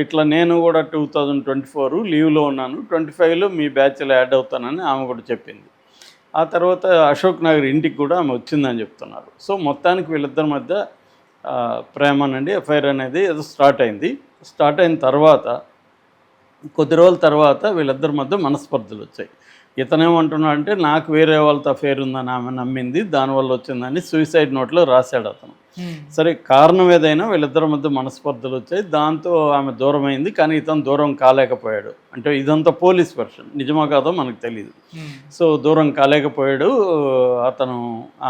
ఇట్లా నేను కూడా 2024 లీవ్లో ఉన్నాను, 25లో మీ బ్యాచ్లో యాడ్ అవుతానని ఆమె కూడా చెప్పింది. ఆ తర్వాత అశోక్ నగర్ ఇంటికి కూడా ఆమె వచ్చిందని చెప్తున్నారు. సో మొత్తానికి వీళ్ళిద్దరి మధ్య ప్రేమనండి ఎఫ్ఐఆర్ అనేది ఏదో స్టార్ట్ అయింది. స్టార్ట్ అయిన తర్వాత కొద్ది రోజుల తర్వాత వీళ్ళిద్దరి మధ్య మనస్పర్ధలు వచ్చాయి. ఇతనేమంటున్నాడంటే నాకు వేరే వాళ్ళతో అఫేర్ ఉందని ఆమె నమ్మింది, దానివల్ల వచ్చిందని సూసైడ్ నోట్లో రాశాడు అతను. సరే, కారణం ఏదైనా వీళ్ళిద్దరి మధ్య మనస్పర్ధలు వచ్చాయి. దాంతో ఆమె దూరమైంది, కానీ ఇతను దూరం కాలేకపోయాడు. అంటే ఇదంతా పోలీస్ వెర్షన్, నిజమా కాదో మనకు తెలియదు. సో దూరం కాలేకపోయాడు అతను.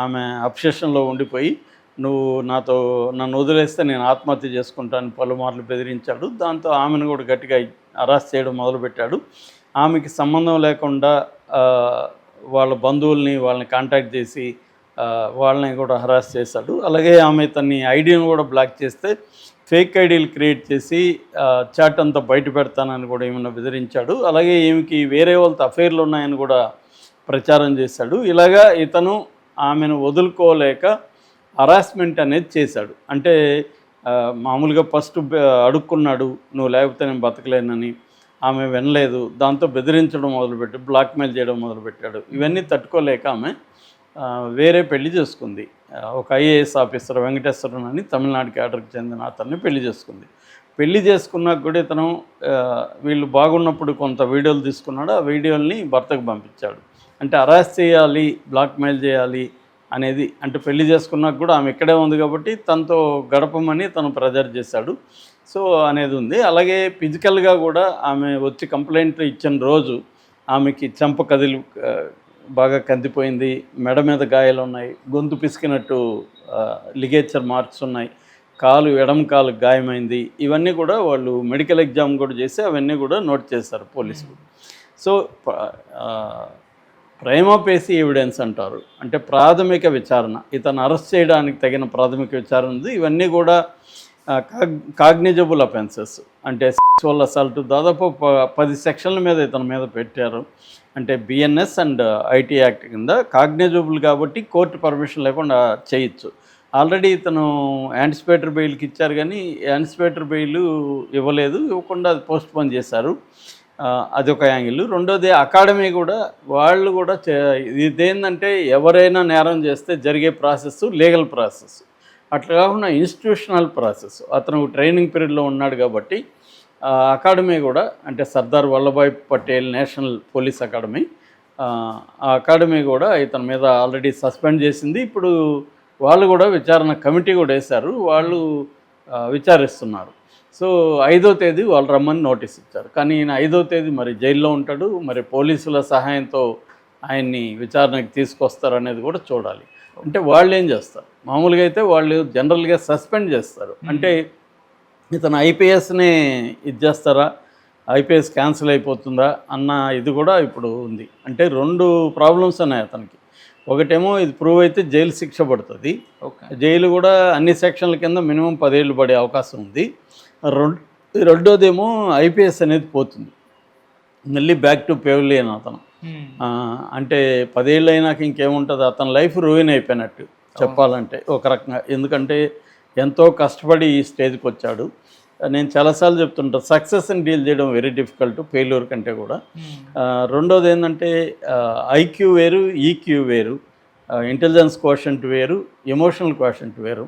ఆమె అబ్సెషన్లో ఉండిపోయి నువ్వు నన్ను వదిలేస్తే నేను ఆత్మహత్య చేసుకుంటాను పలుమార్లు బెదిరించాడు. దాంతో ఆమెను కూడా గట్టిగా అరెస్ట్ చేయడం మొదలుపెట్టాడు. ఆమెకి సంబంధం లేకుండా వాళ్ళ బంధువుల్ని వాళ్ళని కాంటాక్ట్ చేసి వాళ్ళని కూడా హరాస్ చేశాడు. అలాగే ఆమె తన్ని ఐడిని కూడా బ్లాక్ చేస్తే ఫేక్ ఐడీలు క్రియేట్ చేసి చాట్ అంతా బయట పెడతానని కూడా ఏమైనా బెదిరించాడు. అలాగే ఈమెకి వేరే వాళ్ళతో అఫైర్లు ఉన్నాయని కూడా ప్రచారం చేశాడు. ఇలాగా ఇతను ఆమెను వదులుకోలేక హరాస్మెంట్ అనేది చేశాడు. అంటే మామూలుగా ఫస్ట్ అడుక్కున్నాడు, నువ్వు లేకపోతే నేను బతకలేనని. ఆమె వినలేదు. దాంతో బెదిరించడం మొదలుపెట్టి బ్లాక్మెయిల్ చేయడం మొదలుపెట్టాడు. ఇవన్నీ తట్టుకోలేక ఆమె వేరే పెళ్లి చేసుకుంది. ఒక ఐఏఎస్ ఆఫీసర్ వెంకటేశ్వరన్ అని తమిళనాడు క్యాడర్కి చెందిన అతన్ని పెళ్లి చేసుకుంది. పెళ్లి చేసుకున్నాక కూడా ఇతను వీళ్ళు బాగున్నప్పుడు కొంత వీడియోలు తీసుకున్నాడు. ఆ వీడియోల్ని భర్తకు పంపించాడు. అంటే హరాస్ చేయాలి, బ్లాక్మెయిల్ చేయాలి అనేది. అంటే పెళ్లి చేసుకున్నాక కూడా ఆమె ఇక్కడే ఉంది కాబట్టి తనతో గడపమని తను ప్రెజర్ చేశాడు. సో అనేది ఉంది. అలాగే ఫిజికల్గా కూడా ఆమె వచ్చి కంప్లైంట్ ఇచ్చిన రోజు ఆమెకి చెంప బాగా కందిపోయింది, మెడ మీద గాయాలు ఉన్నాయి, గొంతు పిసికినట్టు లిగేచర్ మార్క్స్ ఉన్నాయి, ఎడమ కాలు గాయమైంది. ఇవన్నీ కూడా వాళ్ళు మెడికల్ ఎగ్జామ్ కూడా చేసి అవన్నీ కూడా నోట్ చేశారు పోలీసులు. సో ప్రైమా-ఫేసి ఎవిడెన్స్ అంటారు. అంటే ప్రాథమిక విచారణ, ఇతను అరెస్ట్ చేయడానికి తగిన ప్రాథమిక విచారణ ఉంది. ఇవన్నీ కూడా కాగ్నిజబుల్ అఫెన్సెస్. అంటే సెక్సువల్ అసాల్ట్ దాదాపు 10 సెక్షన్ల మీద ఇతని మీద పెట్టారు. అంటే బిఎన్ఎస్ అండ్ ఐటీ యాక్ట్ కింద కాగ్నిజబుల్ కాబట్టి కోర్టు పర్మిషన్ లేకుండా చేయొచ్చు. ఆల్రెడీ ఇతను యాంటిసిపేటరీ బెయిల్కి ఇచ్చారు, కానీ యాంటిసిపేటరీ బెయిల్ ఇవ్వకుండా అది పోస్ట్ పోన్ చేశారు. అదొక యాంగిల్. రెండోది అకాడమీ కూడా వాళ్ళు కూడా ఇదేంటంటే ఎవరైనా నేరం చేస్తే జరిగే ప్రాసెస్ లీగల్ ప్రాసెస్, అట్లా కాకుండా ఇన్స్టిట్యూషనల్ ప్రాసెస్. అతను ట్రైనింగ్ పీరియడ్లో ఉన్నాడు కాబట్టి అకాడమీ కూడా, అంటే Sardar Vallabhbhai Patel national police academy, ఆ అకాడమీ కూడా ఇతని మీద ఆల్రెడీ సస్పెండ్ చేసింది. ఇప్పుడు వాళ్ళు కూడా విచారణ కమిటీ కూడా వేశారు, వాళ్ళు విచారిస్తున్నారు. సో 5వ తేదీ వాళ్ళు రమ్మని నోటీస్ ఇచ్చారు. కానీ ఈయన 5వ తేదీ మరి జైల్లో ఉంటాడు. మరి పోలీసుల సహాయంతో ఆయన్ని విచారణకు తీసుకొస్తారు అనేది కూడా చూడాలి. అంటే వాళ్ళు ఏం చేస్తారు, మామూలుగా అయితే వాళ్ళు జనరల్గా సస్పెండ్ చేస్తారు. అంటే ఇతను ఐపీఎస్ని ఇది చేస్తారా, ఐపీఎస్ క్యాన్సిల్ అయిపోతుందా అన్న ఇది కూడా ఇప్పుడు ఉంది. అంటే 2 ప్రాబ్లమ్స్ ఉన్నాయి అతనికి. ఒకటేమో ఇది ప్రూవ్ అయితే జైలు శిక్ష పడుతుంది. జైలు కూడా అన్ని సెక్షన్ల కింద మినిమం 10 ఏళ్ళు పడే అవకాశం ఉంది. రెండోదేమో ఐపీఎస్ అనేది పోతుంది, మళ్ళీ బ్యాక్ టు పెవిలియన్ అతను. అంటే 10 ఏళ్ళు అయినాక ఇంకేముంటుంది, అతని లైఫ్ రూయిన్ అయిపోయినట్టు చెప్పాలంటే ఒక రకంగా. ఎందుకంటే ఎంతో కష్టపడి ఈ స్టేజ్కి వచ్చాడు. నేను చాలాసార్లు చెప్తుంటా, సక్సెస్ని డీల్ చేయడం వెరీ డిఫికల్ట్ ఫెయిల్యూర్ కంటే కూడా. రెండోది ఏంటంటే ఐక్యూ వేరు, ఈక్యూ వేరు, ఇంటెలిజెన్స్ కోషెంట్ వేరు, ఎమోషనల్ కోషెంట్ వేరు.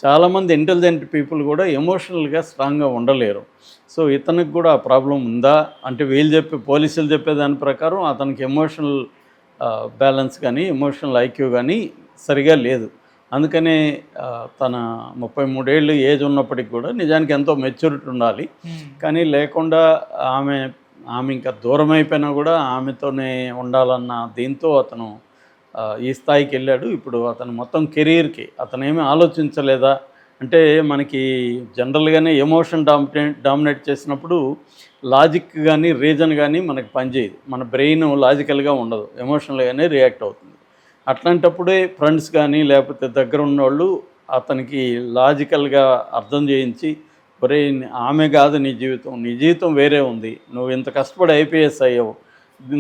చాలామంది ఇంటెలిజెంట్ పీపుల్ కూడా ఎమోషనల్గా స్ట్రాంగ్గా ఉండలేరు. సో ఇతనికి కూడా ఆ ప్రాబ్లం ఉందా అంటే పోలీసులు చెప్పే దాని ప్రకారం అతనికి ఎమోషనల్ బ్యాలెన్స్ కానీ ఎమోషనల్ ఐక్యూ కానీ సరిగా లేదు. అందుకనే తన 33 ఏళ్ళు ఏజ్ ఉన్నప్పటికి కూడా నిజానికి ఎంతో మెచ్యూరిటీ ఉండాలి. కానీ లేకుండా ఆమె ఇంకా దూరం అయిపోయినా కూడా ఆమెతోనే ఉండాలన్న దీంతో అతను ఈ స్థాయికి వెళ్ళాడు. ఇప్పుడు అతను మొత్తం కెరీర్కి అతనేమీ ఆలోచించలేదా అంటే, మనకి జనరల్గానే ఎమోషన్ డామినేట్ చేసినప్పుడు లాజిక్ కానీ రీజన్ కానీ మనకి పనిచేయదు. మన బ్రెయిన్ లాజికల్గా ఉండదు, ఎమోషనల్గానే రియాక్ట్ అవుతుంది. అట్లాంటప్పుడే ఫ్రెండ్స్ కానీ లేకపోతే దగ్గర ఉన్నవాళ్ళు అతనికి లాజికల్గా అర్థం చేయించి, ఒరే ఆమె కాదు నీ జీవితం వేరే ఉంది, నువ్వు ఇంత కష్టపడి ఐపీఎస్ అయ్యావు,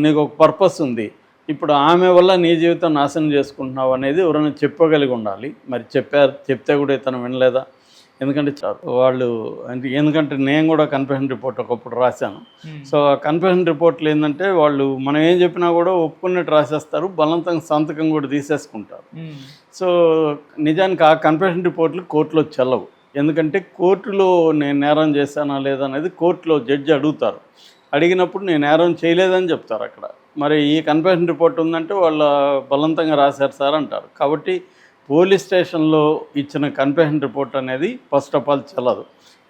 నీకు ఒక పర్పస్ ఉంది, ఇప్పుడు ఆమె వల్ల నీ జీవితం నాశనం చేసుకుంటున్నావు అనేది ఎవరైనా చెప్పగలిగి ఉండాలి. మరి చెప్తే కూడా ఇతను వినలేదా? ఎందుకంటే వాళ్ళు అంటే ఎందుకంటే నేను కూడా కన్ఫెషన్ రిపోర్ట్ ఒకప్పుడు రాశాను. సో ఆ కన్ఫెషన్ రిపోర్ట్లు ఏంటంటే వాళ్ళు మనం ఏం చెప్పినా కూడా ఒప్పుకున్నట్టు రాసేస్తారు, బలవంతంగా సంతకం కూడా తీసేసుకుంటారు. సో నిజానికి ఆ కన్ఫెషన్ రిపోర్ట్లు కోర్టులో చెల్లవు. ఎందుకంటే కోర్టులో నేను నేరం చేశానా లేదా అనేది కోర్టులో జడ్జి అడుగుతారు. అడిగినప్పుడు నేను నేరం చేయలేదని చెప్తారు అక్కడ. మరి ఈ కన్ఫెషన్ రిపోర్ట్ ఉందంటే వాళ్ళు బలవంతంగా రాశారు సార్ అంటారు. కాబట్టి పోలీస్ స్టేషన్లో ఇచ్చిన కన్ఫెషన్ రిపోర్ట్ అనేది ఫస్ట్ ఆఫ్ ఆల్ చెల్లదు.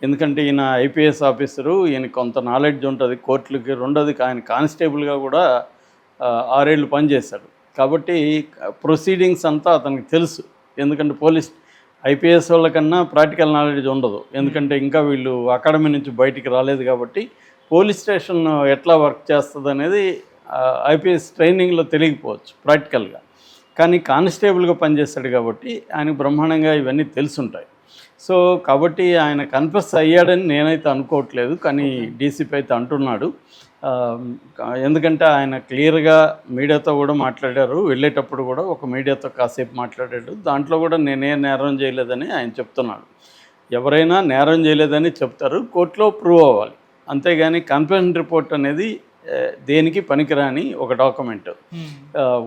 ఎందుకంటే ఈయన ఐపీఎస్ ఆఫీసరు, ఈయన కొంత నాలెడ్జ్ ఉంటుంది కోర్టులకి. రెండోది ఆయన కానిస్టేబుల్గా కూడా 6 ఏళ్ళు పనిచేశాడు. కాబట్టి ప్రొసీడింగ్స్ అంతా అతనికి తెలుసు. ఎందుకంటే పోలీస్ ఐపీఎస్ వాళ్ళకన్నా ప్రాక్టికల్ నాలెడ్జ్ ఉండదు. ఎందుకంటే ఇంకా వీళ్ళు అకాడమీ నుంచి బయటికి రాలేదు. కాబట్టి పోలీస్ స్టేషన్ ఎట్లా వర్క్ చేస్తుంది అనేది ఐపీఎస్ ట్రైనింగ్లో తెలియకపోవచ్చు ప్రాక్టికల్గా. కానీ కానిస్టేబుల్గా పనిచేస్తాడు కాబట్టి ఆయనకు బ్రహ్మాండంగా ఇవన్నీ తెలుసుంటాయి. సో కాబట్టి ఆయన కన్ఫెస్ అయ్యాడని నేనైతే అనుకోవట్లేదు, కానీ డీసీపీ అయితే అంటున్నాడు. ఎందుకంటే ఆయన క్లియర్గా మీడియాతో కూడా మాట్లాడారు. వెళ్ళేటప్పుడు కూడా ఒక మీడియాతో కాసేపు మాట్లాడాడు. దాంట్లో కూడా నేనే నేరం చేయలేదని ఆయన చెప్తున్నాడు. ఎవరైనా నేరం చేయలేదని చెప్తారు, కోర్టులో ప్రూవ్ అవ్వాలి. అంతేగాని కన్ఫెషన్ రిపోర్ట్ అనేది దేనికి పనికిరాని ఒక డాక్యుమెంట్.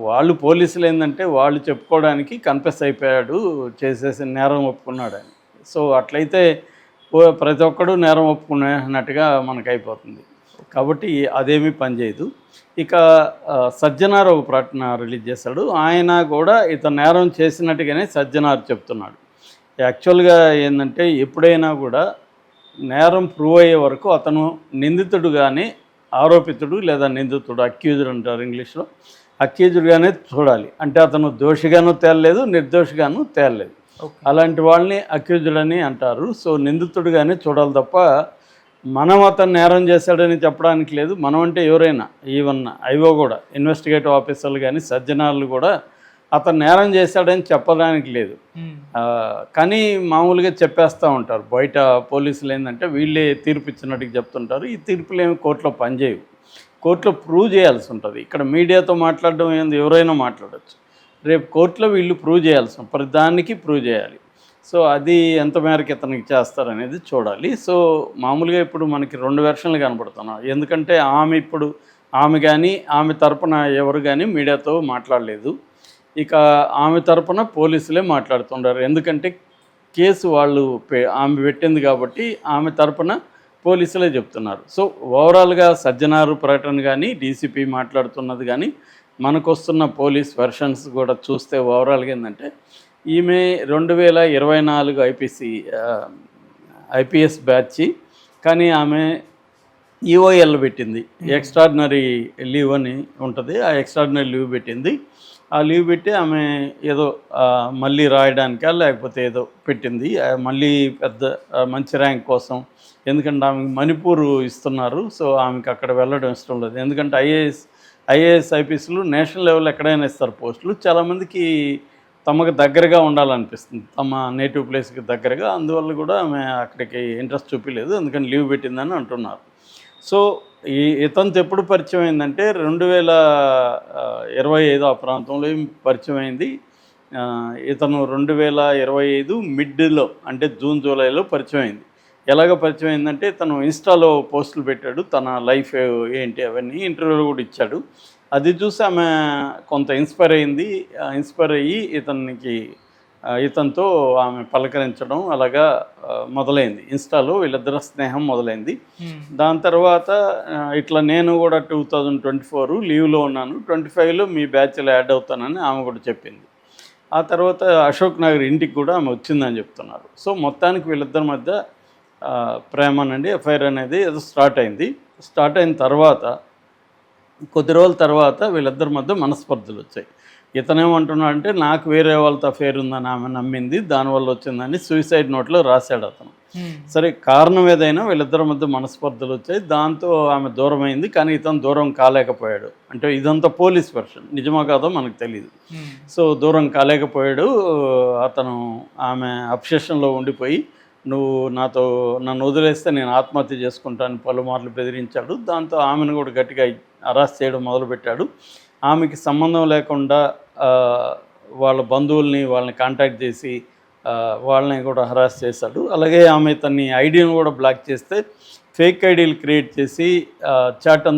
వాళ్ళు పోలీసులు ఏంటంటే వాళ్ళు చెప్పుకోవడానికి కన్ఫెస్ అయిపోయాడు, చేసేసి నేరం ఒప్పుకున్నాడని. సో అట్లయితే ప్రతి ఒక్కడు నేరం ఒప్పుకున్నట్టుగా మనకు అయిపోతుంది. కాబట్టి అదేమీ పనిచేయదు. ఇక సజ్జనార్ ఒక ప్రకటన రిలీజ్ చేశాడు. ఆయన కూడా ఇతను నేరం చేసినట్టుగానే సజ్జనార్ చెప్తున్నాడు. యాక్చువల్గా ఏంటంటే ఎప్పుడైనా కూడా నేరం ప్రూవ్ అయ్యే వరకు అతను నిందితుడుగానే, ఆరోపితుడు లేదా నిందితుడు, అక్యూజ్డ్ అంటారు ఇంగ్లీష్లో, అక్యూజ్డ్గానే చూడాలి. అంటే అతను దోషిగాను తేలలేదు, నిర్దోషిగాను తేలలేదు. అలాంటి వాళ్ళని అక్యూజ్డ్ అని అంటారు. సో నిందితుడుగానే చూడాలి తప్ప మనం అతను నేరం చేశాడని చెప్పడానికి లేదు. మనం అంటే ఎవరైనా, ఈవెన్ ఐఓ కూడా, ఇన్వెస్టిగేటివ్ ఆఫీసర్లు కానీ సజ్జనార్లు కూడా అతను నేరం చేశాడని చెప్పడానికి లేదు. కానీ మామూలుగా చెప్పేస్తూ ఉంటారు. బయట పోలీసులు ఏంటంటే వీళ్ళే తీర్పు ఇచ్చినట్టుగా చెప్తుంటారు. ఈ తీర్పులు ఏమి కోర్టులో పనిచేయవు, కోర్టులో ప్రూవ్ చేయాల్సి ఉంటుంది. ఇక్కడ మీడియాతో మాట్లాడడం ఏంది, ఎవరైనా మాట్లాడచ్చు. రేపు కోర్టులో వీళ్ళు ప్రూవ్ చేయాల్సి ఉంటుంది, ప్రతి దానికి ప్రూవ్ చేయాలి. సో అది ఎంత మేరకు ఇతనికి చేస్తారనేది చూడాలి. సో మామూలుగా ఇప్పుడు మనకి 2 వెర్షన్లు కనపడుతున్నాయి. ఎందుకంటే ఆమె కానీ ఆమె తరపున ఎవరు కానీ మీడియాతో మాట్లాడలేదు. ఇక ఆమె తరపున పోలీసులే మాట్లాడుతుంటారు. ఎందుకంటే కేసు వాళ్ళు ఆమె పెట్టింది కాబట్టి ఆమె తరపున పోలీసులే చెప్తున్నారు. సో ఓవరాల్గా సజ్జనారు ప్రకటన కానీ, డీసీపీ మాట్లాడుతున్నది కానీ, మనకు వస్తున్న పోలీస్ వెర్షన్స్ కూడా చూస్తే ఓవరాల్గా ఏంటంటే ఈమె 2024 ఐపీఎస్ బ్యాచ్, కానీ ఆమె ఈఓఎల్ పెట్టింది. ఎక్స్ట్రాడినరీ లీవ్ అని ఉంటుంది, ఆ ఎక్స్ట్రాడినరీ లీవ్ పెట్టింది. ఆ లీవ్ పెట్టి ఆమె ఏదో మళ్ళీ రాయడానికా లేకపోతే ఏదో పెట్టింది, మళ్ళీ పెద్ద మంచి ర్యాంక్ కోసం. ఎందుకంటే ఆమెకి మణిపూర్ ఇస్తున్నారు. సో ఆమెకి అక్కడ వెళ్ళడం ఇష్టం లేదు. ఎందుకంటే ఐఏఎస్ ఐపీఎస్లు నేషనల్ లెవెల్ ఎక్కడైనా ఇస్తారు పోస్టులు. చాలామందికి తమకు దగ్గరగా ఉండాలనిపిస్తుంది, తమ నేటివ్ ప్లేస్కి దగ్గరగా. అందువల్ల కూడా ఆమె అక్కడికి ఇంట్రెస్ట్ చూపించలేదు, ఎందుకని లీవ్ పెట్టిందని అంటున్నారు. సో ఇతనితో ఎప్పుడు పరిచయం అయిందంటే 2025 ఆ ప్రాంతంలో పరిచయం అయింది. ఇతను 2025 మిడ్లో అంటే జూన్ జూలైలో పరిచయం అయింది. ఎలాగ పరిచయం అయిందంటే ఇతను ఇన్స్టాలో పోస్టులు పెట్టాడు, తన లైఫ్ ఏంటి అవన్నీ ఇంటర్వ్యూలు కూడా ఇచ్చాడు. అది చూసి ఆమె కొంత ఇన్స్పైర్ అయ్యి ఇతనితో ఆమె పలకరించడం అలాగా మొదలైంది. ఇన్స్టాలో వీళ్ళిద్దరు స్నేహం మొదలైంది. దాని తర్వాత ఇట్లా నేను కూడా 2024 లీవ్లో ఉన్నాను, 25లో మీ బ్యాచ్లో యాడ్ అవుతానని ఆమె కూడా చెప్పింది. ఆ తర్వాత అశోక్ నగర్ ఇంటికి కూడా ఆమె వచ్చిందని చెప్తున్నారు. సో మొత్తానికి వీళ్ళిద్దరి మధ్య ప్రేమనండి ఎఫ్ఐఆర్ అనేది ఏదో స్టార్ట్ అయిన తర్వాత కొద్ది రోజుల తర్వాత వీళ్ళిద్దరి మధ్య మనస్పర్ధలు వచ్చాయి. ఇతనేమంటున్నాడు అంటే నాకు వేరే వాళ్ళతో అఫేర్ ఉందని ఆమె నమ్మింది, దానివల్ల వచ్చిందని సూసైడ్ నోట్లో రాశాడు అతను. సరే, కారణం ఏదైనా వీళ్ళిద్దరి మధ్య మనస్పర్ధలు వచ్చాయి. దాంతో ఆమె దూరం అయింది, కానీ ఇతను దూరం కాలేకపోయాడు. అంటే ఇదంతా పోలీస్ వెర్షన్, నిజమా కాదో మనకు తెలియదు. సో దూరం కాలేకపోయాడు అతను. ఆమె అబ్సెషన్లో ఉండిపోయి నువ్వు నన్ను వదిలేస్తే నేను ఆత్మహత్య చేసుకుంటాను పలుమార్లు బెదిరించాడు. దాంతో ఆమెను కూడా గట్టిగా అరెస్ట్ చేయడం మొదలుపెట్టాడు. ఆమెకి సంబంధం లేకుండా వాళ్ళ బంధువుల్ని వాళ్ళని కాంటాక్ట్ చేసి వాళ్ళని కూడా హరాస్ చేశాడు. అలాగే ఆమె తన ఐడిని కూడా బ్లాక్ చేస్తే ఫేక్ ఐడీలు క్రియేట్ చేసి చాట్ అంతా